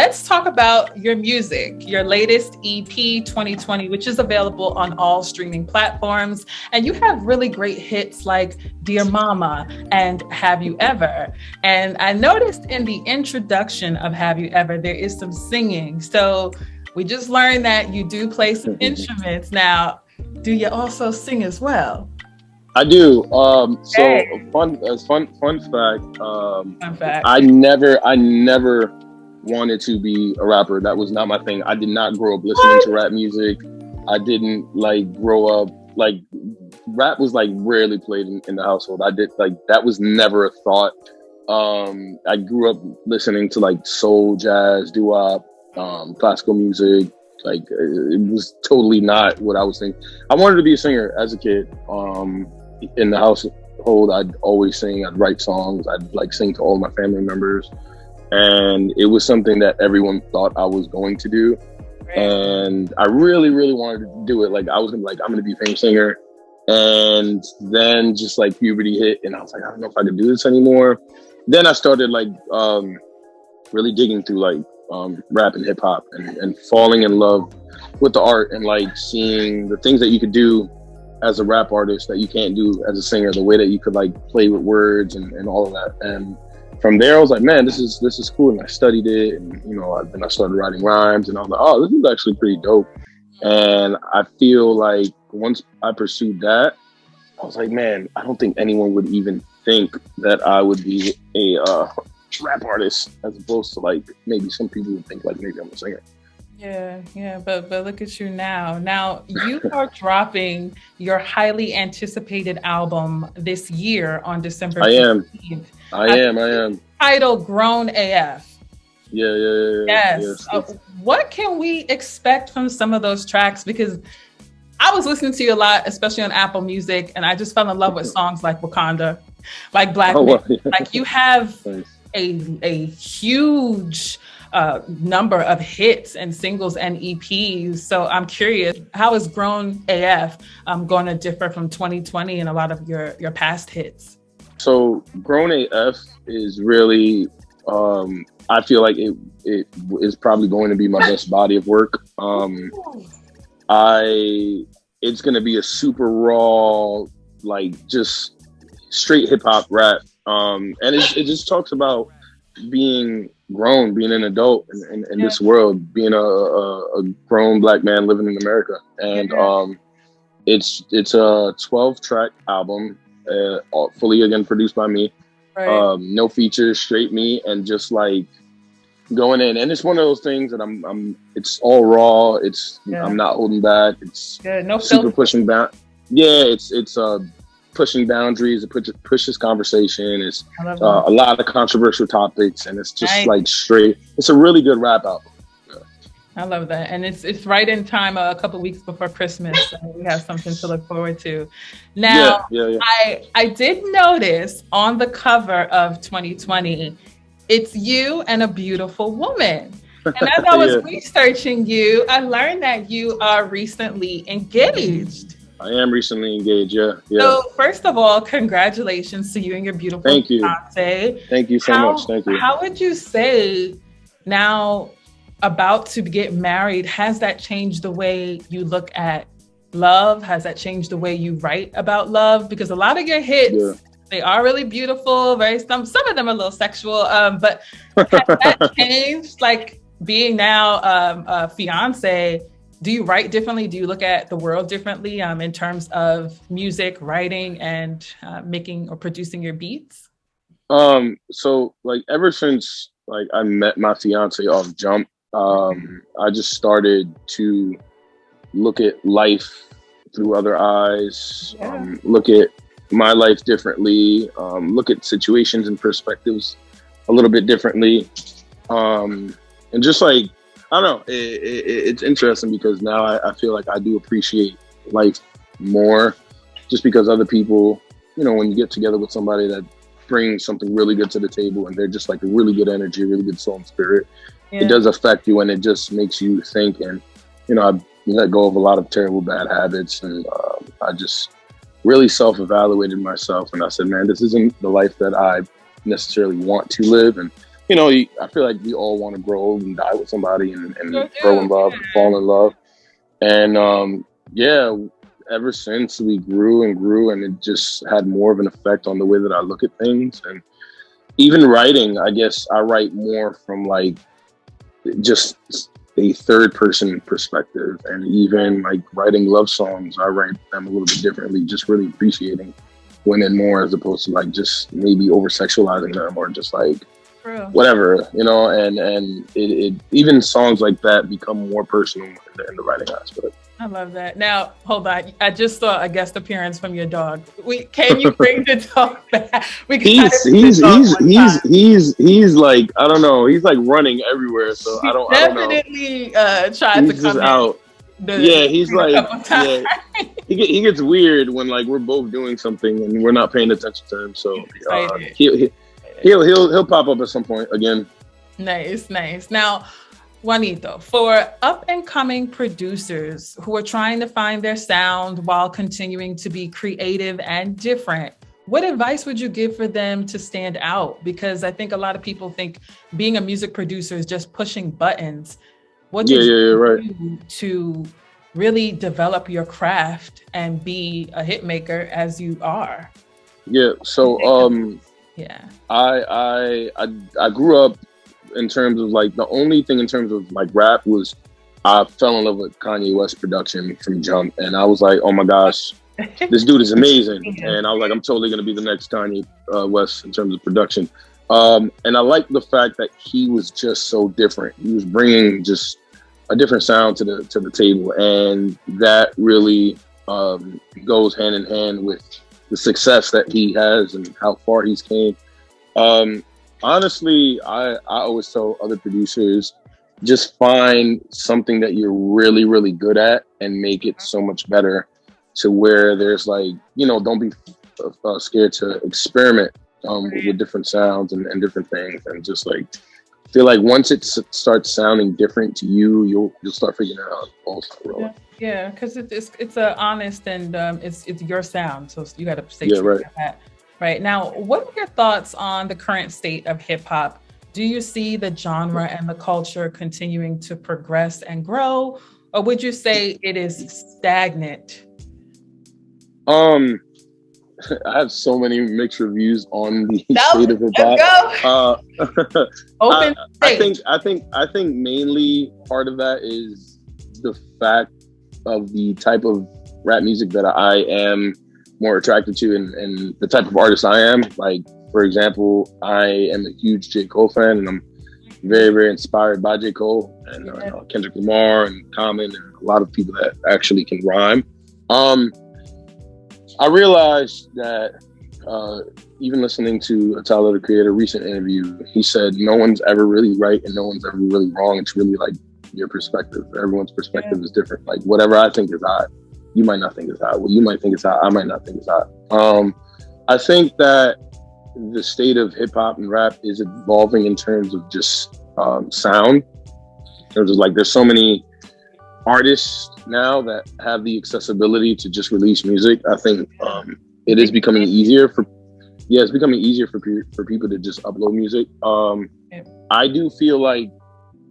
let's talk about your music, your latest EP 2020, which is available on all streaming platforms. And you have really great hits like Dear Mama and Have You Ever? And I noticed in the introduction of Have You Ever, there is some singing. So we just learned that you do play some instruments. Now, do you also sing as well? I do. Hey. Fun fact. Fun fact. I never wanted to be a rapper. That was not my thing. I did not grow up listening to rap music. I didn't grow up rap was rarely played in the household. That was never a thought. I grew up listening to soul, jazz, doo-wop, classical music. It was totally not what I was thinking. I wanted to be a singer as a kid. In the household, I'd always sing. I'd write songs. I'd sing to all my family members, and it was something that everyone thought I was going to do. Right. And I really, really wanted to do it. I was gonna I'm gonna be a famous singer. And then just puberty hit, and I was I don't know if I could do this anymore. Then I started really digging through rap and hip hop and falling in love with the art and seeing the things that you could do as a rap artist that you can't do as a singer, the way that you could play with words and all of that. And from there I was man, this is cool. And I studied it, and then I started writing rhymes, and I was oh, this is actually pretty dope. And I feel once I pursued that, I was man, I don't think anyone would even think that I would be a rap artist, as opposed to maybe some people would think maybe I'm a singer. Yeah, but look at you now. Now you are dropping your highly anticipated album this year on December 15th. I am. Titled Grown AF. Yeah. Yes. What can we expect from some of those tracks? Because I was listening to you a lot, especially on Apple Music, and I just fell in love with songs like Wakanda, like Black Men. Well, yeah. You have Nice. a huge number of hits and singles and EPs. So I'm curious, how is Grown AF going to differ from 2020 and a lot of your past hits? So Grown AF is really, I feel it is probably going to be my best body of work. It's going to be a super raw, just straight hip hop rap. And it just talks about being grown, being an adult in this world, being a grown Black man living in America. And it's a 12-track album, fully again produced by me. Right. No features, straight me, and just going in. And it's one of those things that it's all raw. I'm not holding back. It's super pushing back. Yeah, it's pushing boundaries. It pushes conversation. It's a lot of controversial topics, and it's just straight. It's a really good rap album. Yeah. I love that, and it's right in time, a couple of weeks before Christmas. So we have something to look forward to. Now, I did notice on the cover of 2020, it's you and a beautiful woman. And as I was researching you, I learned that you are recently engaged. I am recently engaged, yeah. So first of all, congratulations to you and your beautiful fiancé. Thank you so much. Thank you. How would you say now, about to get married, has that changed the way you look at love? Has that changed the way you write about love? Because a lot of your hits, they are really beautiful, some of them are a little sexual, but has that changed? Being now a fiance, do you write differently? Do you look at the world differently in terms of music, writing, and making or producing your beats? So ever since I met my fiance off Jump, I just started to look at life through other eyes, look at my life differently, look at situations and perspectives a little bit differently. And just I don't know, it's interesting because now I feel I do appreciate life more, just because other people, when you get together with somebody that brings something really good to the table and they're just a really good energy, really good soul and spirit, it does affect you, and it just makes you think. And, I let go of a lot of terrible bad habits, and I just really self-evaluated myself, and I said, man, this isn't the life that I necessarily want to live. And you know, I feel like we all want to grow old and die with somebody and Sure grow in do. love and fall in love. And yeah, ever since we grew and grew, and it just had more of an effect on the way that I look at things. And even writing, I guess I write more from like just a third person perspective. And even like writing love songs, I write them a little bit differently, just really appreciating women more as opposed to like just maybe over sexualizing them or just like True. whatever, you know. And it even songs like that become more personal in the writing aspect. I love that. Now, hold on. I just saw a guest appearance from your dog. Can you bring the dog back? We got He's like, I don't know. He's like running everywhere. So I don't know. Definitely tried He's to just come out. Yeah, he's like, yeah. He gets weird when like we're both doing something and we're not paying attention to him. So he'll pop up at some point again. Nice. Now, Juanito, for up and coming producers who are trying to find their sound while continuing to be creative and different, what advice would you give for them to stand out? Because I think a lot of people think being a music producer is just pushing buttons. What did you do to really develop your craft and be a hit maker as you are? Yeah. So I grew up in terms of like the only thing in terms of like rap was I fell in love with Kanye West production from jump, and I was like, oh my gosh, this dude is amazing. And I was like, I'm totally gonna be the next Kanye West in terms of production. And I liked the fact that he was just so different. He was bringing just a different sound to the table, and that really goes hand in hand with the success that he has and how far he's came. Honestly, I always tell other producers, just find something that you're really, really good at and make it so much better to where there's like, you know, don't be scared to experiment with different sounds and different things. And just like, feel like once it starts sounding different to you, you'll start figuring out how it all start rolling. Yeah, because it's a honest and it's your sound, so you got to stay true to that. Right. Now, what are your thoughts on the current state of hip hop? Do you see the genre and the culture continuing to progress and grow, or would you say it is stagnant? I have so many mixed reviews on the state of hip hop. I think mainly part of that is the fact of the type of rap music that I am more attracted to and the type of artist I am. Like, for example, I am a huge J. Cole fan, and I'm very, very inspired by J. Cole and Kendrick Lamar and Common and a lot of people that actually can rhyme. I realized that even listening to Tyler, the Creator, recent interview, he said no one's ever really right and no one's ever really wrong. It's really like your perspective. Everyone's perspective is different. Like whatever I think is hot, you might not think is hot. What you might think is hot, I might not think is hot. I think that the state of hip hop and rap is evolving in terms of just sound. In terms of like, there's so many artists now that have the accessibility to just release music. I think it is becoming easier for people to just upload music. I do feel like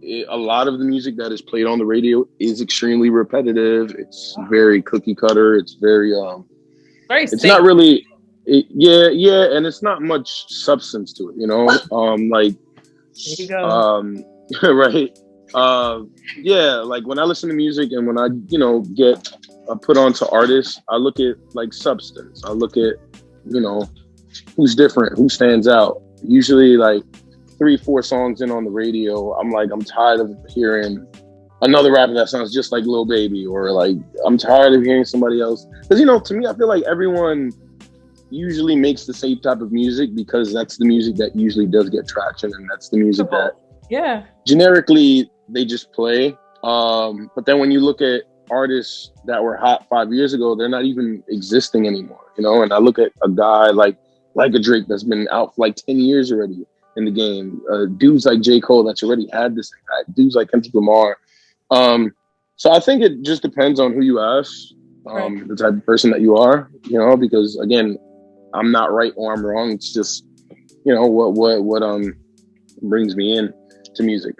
a lot of the music that is played on the radio is extremely repetitive. It's very cookie cutter. It's very it's not really and it's not much substance to it, you know. Like there you go. Right. Like when I listen to music and when I, you know, get put onto artists, I look at like substance. I look at, you know, who's different, who stands out. Usually like 3-4 songs in on the radio, I'm like, I'm tired of hearing another rapper that sounds just like Lil Baby, or like I'm tired of hearing somebody else. Because, you know, to me, I feel like everyone usually makes the same type of music because that's the music that usually does get traction, and that's the music that generically they just play. But then when you look at artists that were hot 5 years ago, they're not even existing anymore, you know. And I look at a guy like a Drake that's been out for like 10 years already in the game, dudes like J. Cole that's already had this impact, dudes like Kendrick Lamar. So I think it just depends on who you ask, the type of person that you are, you know, because again, I'm not right or I'm wrong. It's just, you know, what brings me in to music.